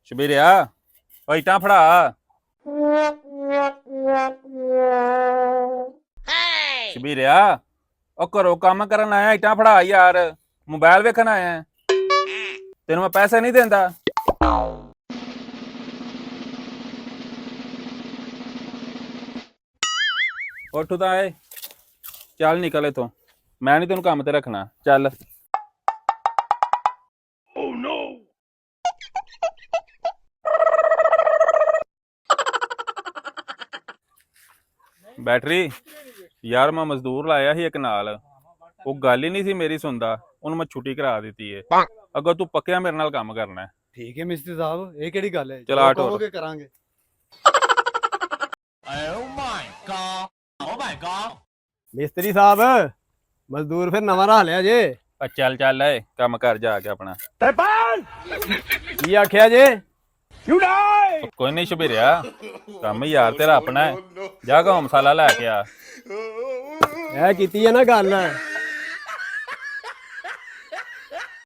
ਸ਼ਬੀਰਿਆ ਓ ਇੱਟਾਂ ਫੜਾ। ਸ਼ਬੀਰਿਆ ਉਹ ਘਰੋਂ ਕੰਮ ਕਰਨ ਆਇਆ, ਇੱਟਾਂ ਫੜਾ ਯਾਰ। ਮੋਬਾਈਲ ਵੇਖਣ ਆਇਆ, ਤੈਨੂੰ ਮੈਂ ਪੈਸੇ ਨਹੀਂ ਦਿੰਦਾ। ਉੱਠ ਤਾਂ ਏ, ਚੱਲ ਨਿਕਲ ਇੱਥੋਂ। ਮੈਂ ਨਹੀਂ ਤੈਨੂੰ ਕੰਮ ਤੇ ਰੱਖਣਾ, ਚੱਲ। बैटरी यार मैं मजदूर लाया ही एक नाल, वो गल ही नहीं सी मेरी सुनदा, उन्हें मैं छुट्टी करा दी है। अगर तू पक्का मेरे नाल काम करना है। ठीक है मिस्त्री साहब, ये केड़ी गल है? चल आ टोर के करांगे। मिस्त्री साहब मजदूर फिर नवा रहा लिया जे। चल चल ए काम कर जाके अपना। की आख्या जे? कोई नहीं शबीरिया, काम यार तेरा अपना है, जा गांव मसाला लैके आ। है कीती है ना गल,